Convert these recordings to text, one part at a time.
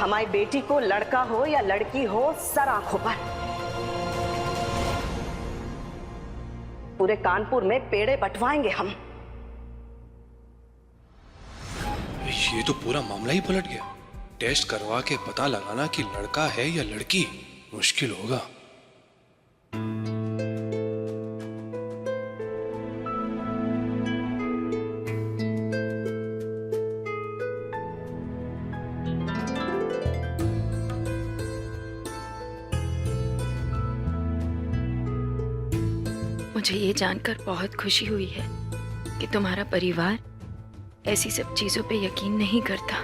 हमारी बेटी को लड़का हो या लड़की हो, सर आंखों पर। पूरे कानपुर में पेड़े बंटवाएंगे हम। ये तो पूरा मामला ही पलट गया। टेस्ट करवा के पता लगाना कि लड़का है या लड़की मुश्किल होगा। मुझे ये जानकर बहुत खुशी हुई है कि तुम्हारा परिवार ऐसी सब चीजों पे यकीन नहीं करता।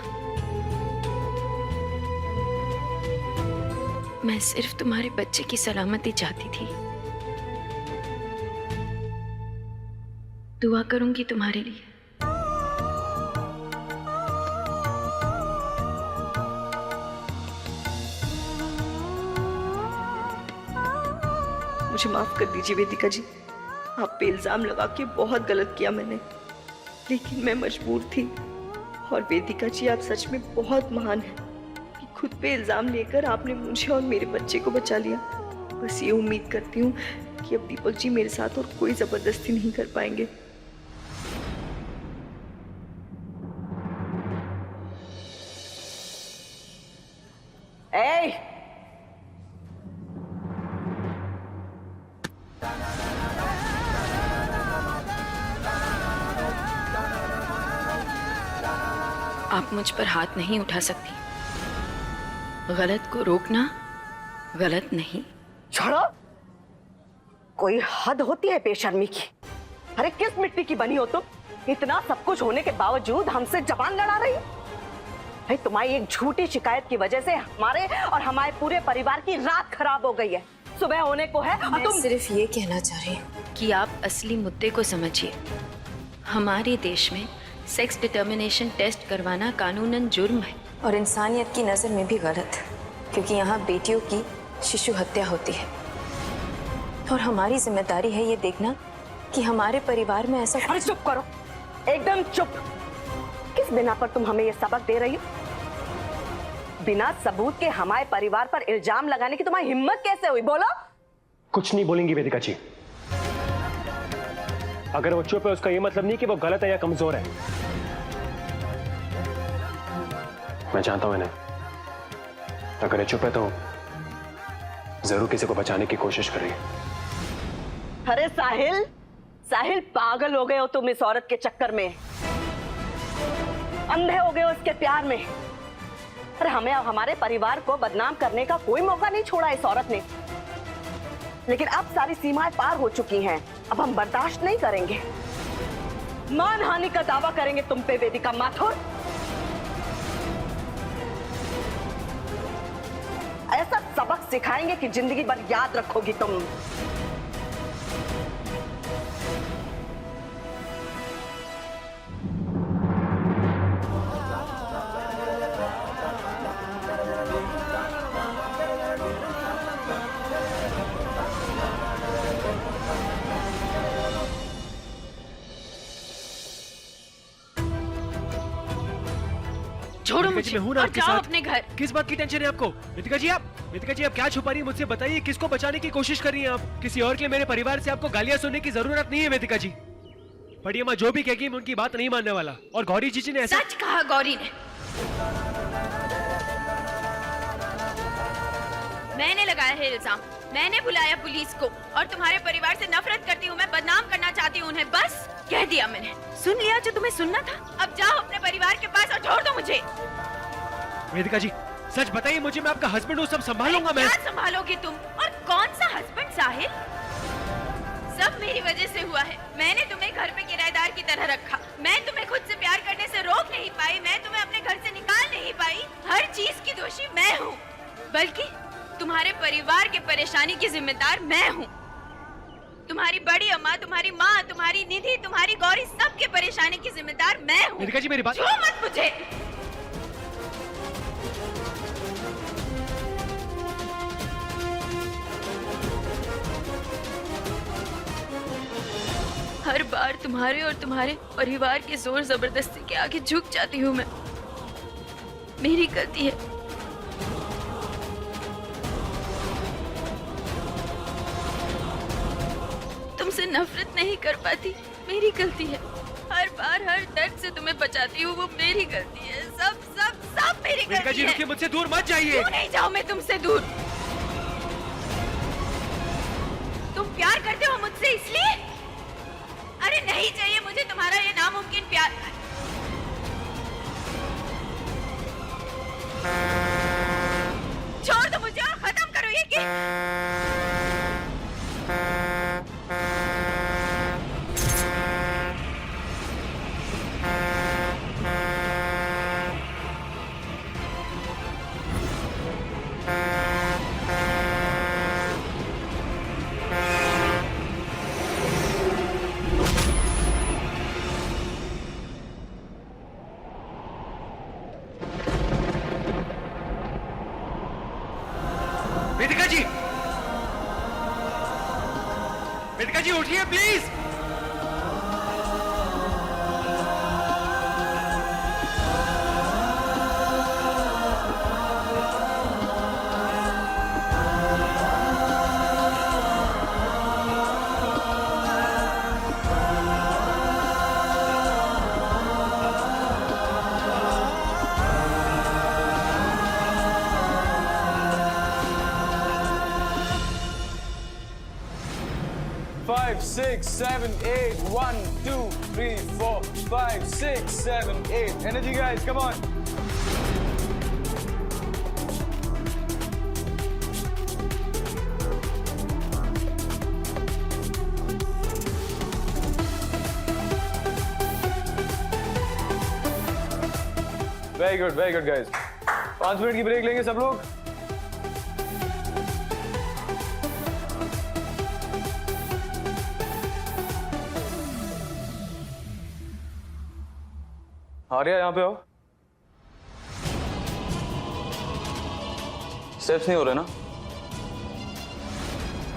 मैं सिर्फ तुम्हारे बच्चे की सलामती चाहती थी। दुआ करूंगी तुम्हारे लिए। मुझे माफ कर दीजिए वेदिका जी, आप पे इल्जाम लगा के बहुत गलत किया मैंने, लेकिन मैं मजबूर थी। और वेदिका जी, आप सच में बहुत महान हैं कि खुद पे इल्जाम लेकर आपने मुझे और मेरे बच्चे को बचा लिया। बस ये उम्मीद करती हूँ कि अब दीपक जी मेरे साथ और कोई जबरदस्ती नहीं कर पाएंगे। ए! आप मुझ पर हाथ नहीं उठा सकती। गलत को रोकना गलत नहीं। छोड़ो, कोई हद होती है बेशर्मी की। अरे किस मिट्टी की बनी हो तुम? इतना सब कुछ होने के बावजूद हमसे जबान लड़ा रही हो। भाई, तुम्हारी एक झूठी शिकायत की वजह से हमारे और हमारे पूरे परिवार की रात खराब हो गई है। सुबह होने को है और तुम सिर्फ ये कहना चाह रही हूँ कि आप असली मुद्दे को समझिए। हमारे देश में सेक्स डिटर्मिनेशन टेस्ट करवाना कानूनन जुर्म है और इंसानियत की नज़र में भी गलत, क्योंकि यहाँ बेटियों की शिशु हत्या होती है। और हमारी जिम्मेदारी है ये देखना कि हमारे परिवार में ऐसा। अरे चुप करो, एकदम चुप। किस बिना पर तुम हमें ये सबक दे रही हो? बिना सबूत के हमारे परिवार पर इल्जाम लगाने की तुम्हारी हिम्मत कैसे हुई? बोलो। कुछ नहीं बोलेंगी वेदिका जी। अगर वो चुप है उसका ये मतलब नहीं कि वो गलत है या कमजोर है। मैं जानता हूं इन्हें। अगर ये चुप है तो जरूर किसी को बचाने की कोशिश कर रही है। अरे साहिल, साहिल, पागल हो गए हो तुम इस औरत के चक्कर में। अंधे हो गए हो इसके प्यार में। अरे हमें और हमारे परिवार को बदनाम करने का कोई मौका नहीं छोड़ा इस औरत ने। लेकिन अब सारी सीमाएं पार हो चुकी हैं। अब हम बर्दाश्त नहीं करेंगे। मानहानि का दावा करेंगे तुम पे वेदिका माथुर। ऐसा सबक सिखाएंगे कि जिंदगी भर याद रखोगी तुम। छोड़ो मुझे मैं हूं ना और आपके जाओ साथ। अपने घर। किस बात की टेंशन है आपको? वेदिका जी आप क्या छुपा रही है मुझसे? बताइए, किसको बचाने की कोशिश कर रही हैं आप? किसी और के लिए मेरे परिवार से आपको गालियां सुनने की जरूरत नहीं है वेदिका जी। बड़ी अम्मा जो भी कहेगी मैं उनकी बात नहीं मानने वाला। और गौरी जी ने ऐसा सच कहा गौरी ने। मैंने लगाया है इल्जाम, मैंने बुलाया पुलिस को और तुम्हारे परिवार से नफरत करती हूँ, मैं बदनाम करना चाहती हूँ उन्हें। बस कह दिया मैंने, सुन लिया जो तुम्हें सुनना था। अब जाओ अपने परिवार के पास और छोड़ दो मुझे। वेदिका जी सच बताइए मुझे, मैं आपका हस्बैंड हूँ, सब संभालूंगा मैं। क्या संभालोगी तुम? और कौन सा हस्बैंड साहिल? सब मेरी वजह से हुआ है। मैंने तुम्हें घर पे किराएदार की तरह रखा। मैं तुम्हें खुद से प्यार करने से रोक नहीं पाई, मैं तुम्हें अपने घर से निकाल नहीं पाई। हर चीज की दोषी मैं हूँ, बल्कि तुम्हारे परिवार के परेशानी की जिम्मेदार मैं हूँ। तुम्हारी बड़ी अम्मा, तुम्हारी माँ, तुम्हारी निधि, तुम्हारी गौरी, सबके परेशानी की जिम्मेदार मैं हूँ। वेदिका जी मेरी बात। छू मत मुझे। हर बार तुम्हारे और तुम्हारे परिवार के जोर जबरदस्ती के आगे झुक जाती हूँ मैं। मेरी गलती है, तुमसे नफरत नहीं कर पाती, मेरी गलती है। हर बार हर दर्द से तुम्हें बचाती हूँ, वो मेरी गलती है। सब सब सब मेरी वेदिका जी गलती है। रुकिए, मुझसे दूर मत जाइए। क्यों नहीं जाऊँ मैं तुमसे दूर? तुम प्यार करते हो मुझसे इसलिए? अरे नहीं चाहिए मुझे तुम्हारा ये नामुमकिन प्यार। छोड़ दो मुझे और खत्म करो ये गेम। वेदिका जी, वेदिका जी उठिए please. Five, six, seven, eight. 1, 2, 3, 4, 5, 6, 7, 8. Energy, guys, come on. Very good, guys. 5 minute की ब्रेक लेंगे सब लोग। आर्या यहाँ पे आओ। स्टेप्स नहीं हो रहे ना?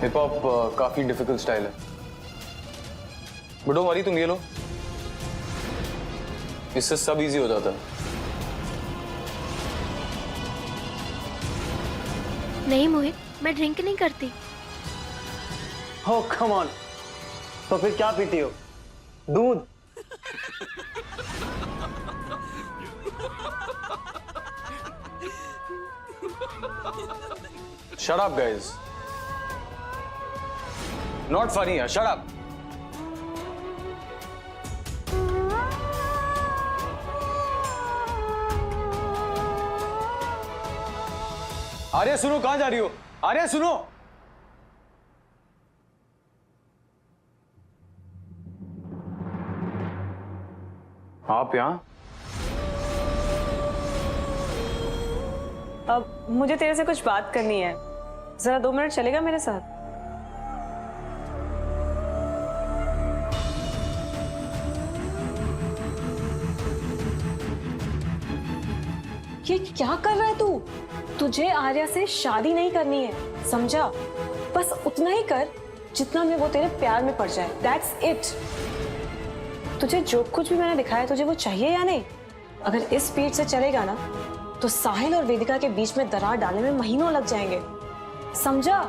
हिप हॉप काफी डिफिकल्ट स्टाइल है। बट डोंट वरी, तुम ये लो, इससे सब इजी हो जाता है। नहीं मोहित, मैं ड्रिंक नहीं करती। Oh, come on. तो फिर क्या पीती हो? दूध? Shut up, guys. Not funny, yeah. Shut up. Arya सुनो, कहां जा रही हो? आर्या सुनो। आप यहां? अब मुझे तेरे से कुछ बात करनी है, जरा 2 मिनट चलेगा मेरे साथ? ये क्या कर रहा है तू? तुझे आर्या से शादी नहीं करनी है, समझा? बस उतना ही कर जितना में वो तेरे प्यार में पड़ जाए। That's it. तुझे जो कुछ भी मैंने दिखाया तुझे वो चाहिए या नहीं? अगर इस स्पीड से चलेगा ना तो साहिल और वेदिका के बीच में दरार डालने में महीनों लग जाएंगे, समझा?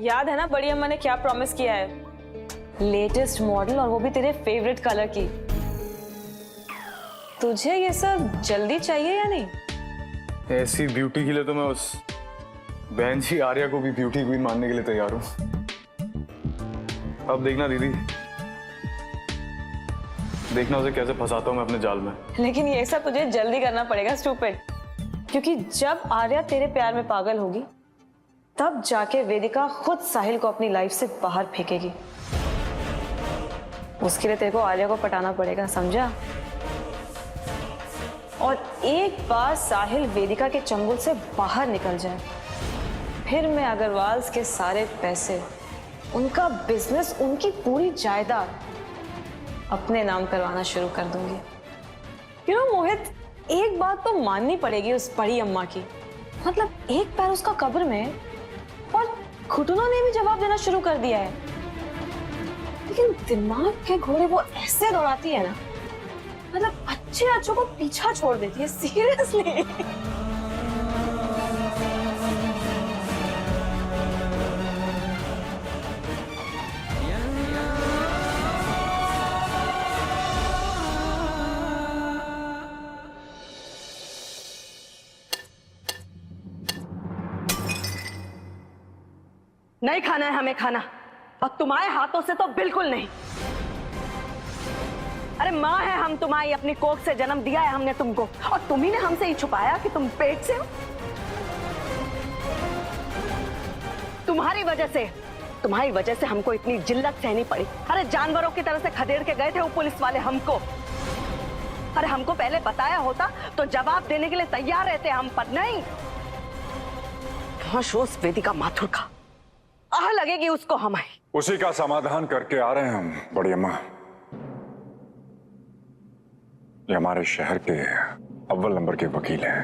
याद है ना बड़ी अम्मा ने क्या प्रॉमिस किया है? लेटेस्ट मॉडल और वो भी तेरे फेवरेट कलर की। तुझे ये सब जल्दी चाहिए या नहीं? ऐसी ब्यूटी के लिए तो मैं उस बहन जी आर्या को भी ब्यूटी क्वीन मानने के लिए तैयार हूँ। अब देखना दीदी, देखना उसे कैसे फंसाता हूँ मैं अपने जाल में। लेकिन ये सब तुझे जल्दी करना पड़ेगा स्टूपिड, क्योंकि जब आर्या तेरे प्यार में पागल होगी तब जाके वेदिका खुद साहिल को अपनी लाइफ से बाहर फेंकेगी। उसके लिए तेरे को आर्या को पटाना पड़ेगा, समझा? और एक बार साहिल वेदिका के चंगुल से बाहर निकल जाए, फिर मैं अग्रवाल्स के सारे पैसे, उनका बिजनेस, उनकी पूरी जायदाद अपने नाम करवाना शुरू कर दूंगी। यू नो मोहित, एक बात तो माननी पड़ेगी उस बड़ी अम्मा की। मतलब एक पैर उसका कब्र में और घुटनों ने भी जवाब देना शुरू कर दिया है। लेकिन दिमाग के घोड़े वो ऐसे दौड़ाती है ना, मतलब अच्छे अच्छों को पीछा छोड़ देती है, सीरियसली। नहीं खाना है हमें खाना, और तुम्हारे हाथों से तो बिल्कुल नहीं। अरे माँ है हम तुम्हारी, अपनी कोख से जन्म दिया है हमने तुमको, और तुम्ही ने हमसे ही छुपाया कि तुम पेट से हो। तुम्हारी वजह से हमको इतनी जिल्लत सहनी पड़ी। अरे जानवरों की तरह से खदेड़ के गए थे वो पुलिस वाले हमको। अरे हमको पहले बताया होता तो जवाब देने के लिए तैयार रहते हम, पर नहीं। होश वेदिका माथुर का आह लगेगी उसको हमारी। उसी का समाधान करके आ रहे हैं हम बड़ी अम्मा। ये हमारे शहर के अव्वल नंबर के वकील हैं।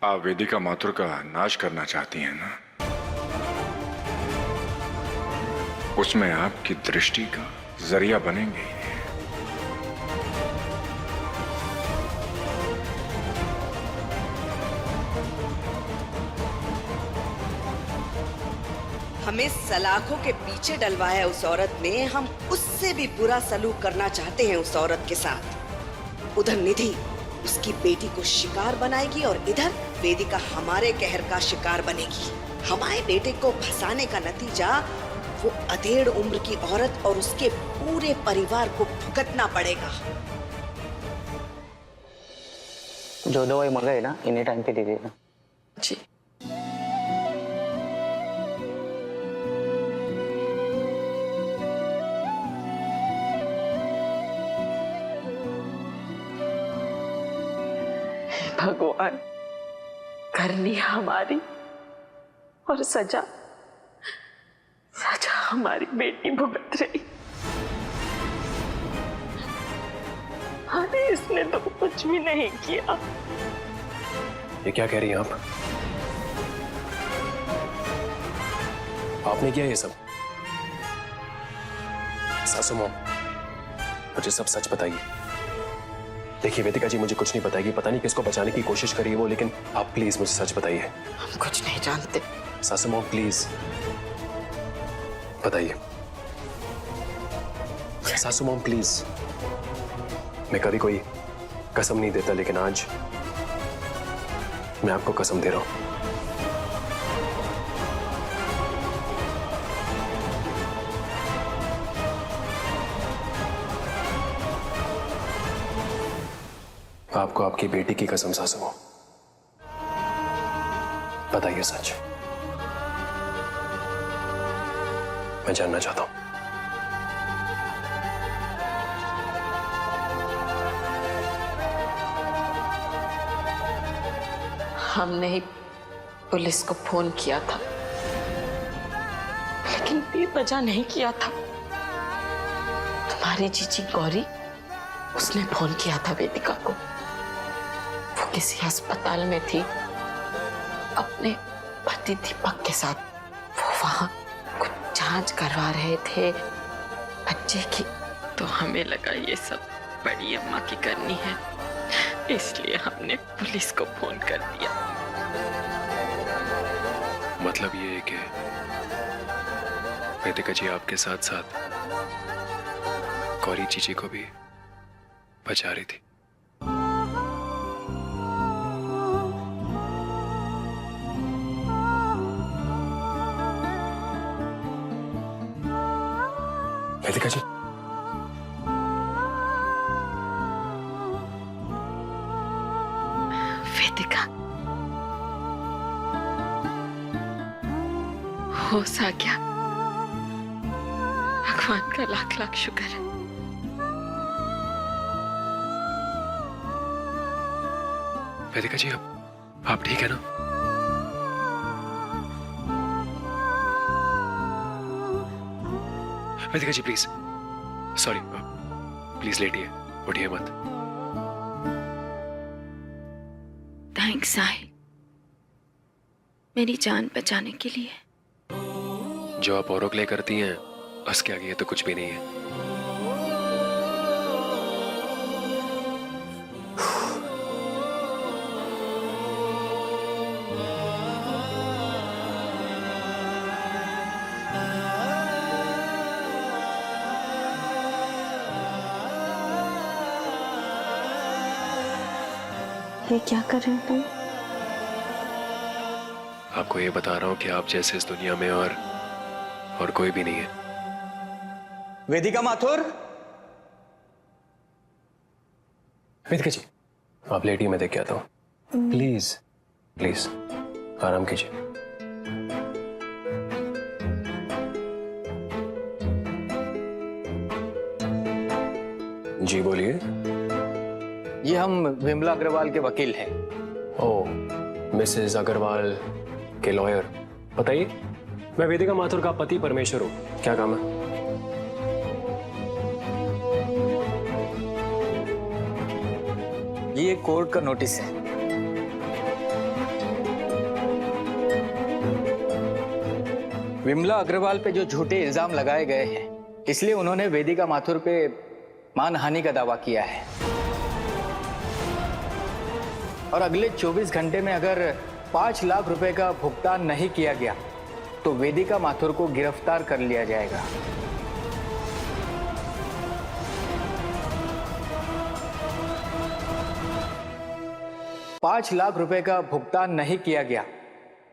आप वेदिका माथुर का नाश करना चाहती हैं ना? उसमें आपकी दृष्टि का जरिया बनेंगे। हमें सलाखों के पीछे डलवाया उस औरत ने, हम उससे भी बुरा सलूक करना चाहते हैं उस औरत के साथ। उधर निधि उसकी बेटी को शिकार बनाएगी और इधर वेदिका हमारे कहर का शिकार बनेगी। हमारे बेटे को फंसाने का नतीजा वो अधेड़ उम्र की औरत और उसके पूरे परिवार को भुगतना पड़ेगा। जो दवाई मंगाई ना इन्हीं टाइम पे दे देना। जी। भगवान, करनी हमारी और सजा हमारी बेटी भुगत रही। अरे इसने तो कुछ भी नहीं किया। ये क्या कह रही हैं आप? आपने किया ये सब? सासू मां, मुझे सब सच बताइए। देखिए वेदिका जी मुझे कुछ नहीं बताएगी, पता नहीं किसको बचाने की कोशिश करी है वो, लेकिन आप प्लीज मुझे सच बताइए। हम कुछ नहीं जानते। सासू मां प्लीज बताइए। सासू मां प्लीज। मैं कभी कोई कसम नहीं देता, लेकिन आज मैं आपको कसम दे रहा हूं। आपको आपकी बेटी की कसम सासू मां, बताइए सच। मैं जानना चाहता हूं। हमने ही पुलिस को फोन किया था, लेकिन बेवजह नहीं किया था। तुम्हारी जीजी गौरी, उसने फोन किया था वेदिका को। वो किसी अस्पताल में थी अपने पति दीपक के साथ। वो वहां कुछ जांच करवा रहे थे बच्चे की, तो हमें लगा ये सब बड़ी अम्मा की करनी है, इसलिए हमने पुलिस को फोन कर दिया। मतलब ये है कि वेदिका जी आपके साथ साथ गौरी चीची को भी बचा रही थी। वेदिका जी, वेदिका, होश आ गया। भगवान का लाख लाख शुक्र है। वेदिका जी, आप ठीक है ना? वेदिका जी प्लीज, सॉरी, प्लीज लेटिए, उठिए मत। थैंक्स साहिल, मेरी जान बचाने के लिए। जो आप औरों के लिए करती हैं उसके आगे ये तो कुछ भी नहीं है। ये क्या कर रहे हो तुम? आपको ये बता रहा हूं कि आप जैसे इस दुनिया में और कोई भी नहीं है। वेदिका माथुर, वेदिका जी, आप लेटिए, मैं देख के आता हूं। प्लीज प्लीज आराम कीजिए। जी बोलिए। ये हम विमला अग्रवाल के वकील हैं। ओह, मिसेस अग्रवाल के लॉयर। बताइए। मैं वेदिका माथुर का पति परमेश्वर हूँ, क्या काम है? ये कोर्ट का नोटिस है। विमला अग्रवाल पे जो झूठे इल्जाम लगाए गए हैं, इसलिए उन्होंने वेदिका माथुर पे मानहानि का दावा किया है। और अगले 24 घंटे में अगर 5 लाख रुपए का भुगतान नहीं किया गया तो वेदिका माथुर को गिरफ्तार कर लिया जाएगा। $5 लाख रुपए का भुगतान नहीं किया गया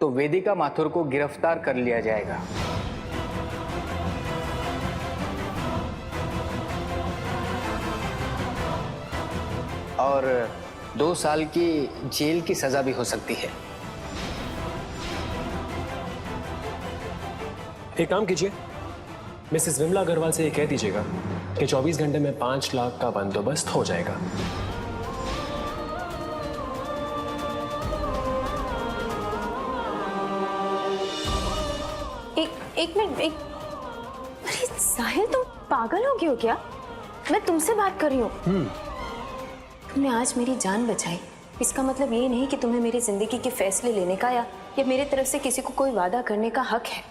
तो वेदिका माथुर को गिरफ्तार कर लिया जाएगा। और 2 साल की जेल की सजा भी हो सकती है। एक काम कीजिए, मिसेस विमला अग्रवाल से ये कह दीजिएगा कि 24 घंटे में 5 लाख का बंदोबस्त हो जाएगा। एक मिनट, अरे साहिल, तुम पागल हो गए हो क्या? मैं तुमसे बात कर रही हूँ। तुमने आज मेरी जान बचाई, इसका मतलब ये नहीं कि तुम्हें मेरी जिंदगी के फैसले लेने का या मेरी तरफ से किसी को कोई वादा करने का हक है।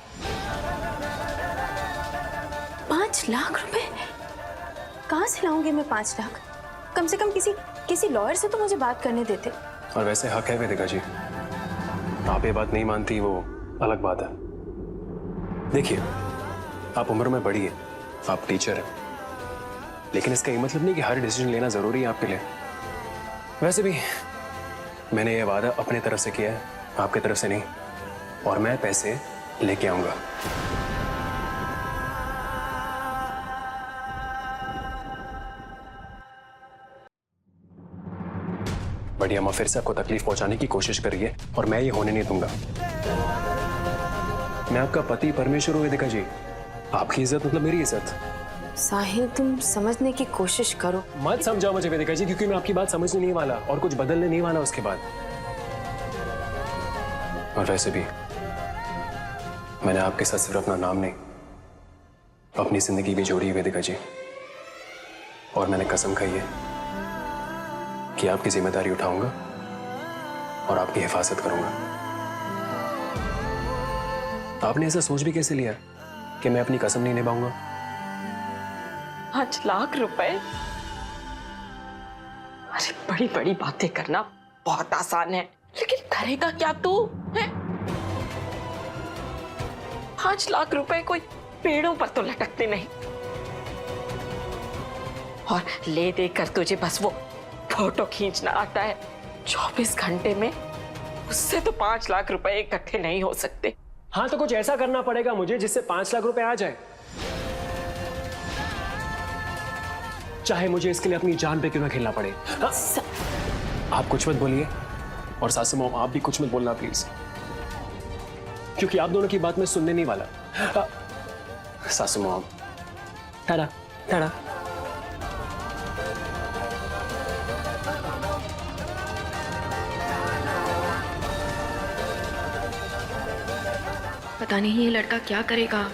5 लाख रुपए कहाँ से लाऊंगी मैं? 5 लाख कम से कम किसी लॉयर से तो मुझे बात करने देते। और वैसे हक है वेदिका जी, आप ये बात नहीं मानती वो अलग बात है। देखिए, आप उम्र में बड़ी है, आप टीचर हैं, लेकिन इसका ये मतलब नहीं कि हर डिसीजन लेना जरूरी है आपके लिए। वैसे भी मैंने ये वादा अपने तरफ से किया है, आपकी तरफ से नहीं, और मैं पैसे लेके आऊंगा। बड़ी अम्मा फिर से आपको तकलीफ पहुंचाने की कोशिश कर रही है और मैं ये होने नहीं दूंगा। मैं आपका पति परमेश्वर हूं वेदिका जी, आपकी इज्जत मतलब मेरी इज्जत। साहिल, तुम समझने की कोशिश करो। मत समझाओ मुझे वेदिका जी, क्योंकि मैं आपकी बात समझने नहीं वाला और कुछ बदलने नहीं वाला उसके बाद। और वैसे भी मैंने आपके साथ सिर्फ अपना नाम नहीं, अपनी जिंदगी भी जोड़ी है वेदिका जी। और मैंने कसम खाई है कि आपकी जिम्मेदारी उठाऊंगा और आपकी हिफाजत करूंगा। आपने ऐसा सोच भी कैसे लिया कि मैं अपनी कसम नहीं निभाऊंगा? 5 लाख रुपए? अरे बड़ी बड़ी बातें करना बहुत आसान है, लेकिन करेगा क्या तू है? 5 लाख रुपए कोई पेड़ों पर तो लटकते नहीं। और ले दे कर तुझे बस वो फोटो खींचना आता है। 24 घंटे में उससे तो 5 लाख रुपए इकट्ठे नहीं हो सकते। हाँ तो कुछ ऐसा करना पड़ेगा मुझे जिससे 5 लाख रुपए आ जाए, चाहे मुझे इसके लिए अपनी जान पे क्यों ना खेलना पड़े। हाँ? आप कुछ मत बोलिए और सासू माँ आप भी कुछ मत बोलना प्लीज, क्योंकि आप दोनों की बात मैं सुनने नहीं वाला। सासू माँ टाटा टाटा। पता नहीं ये लड़का क्या करेगा।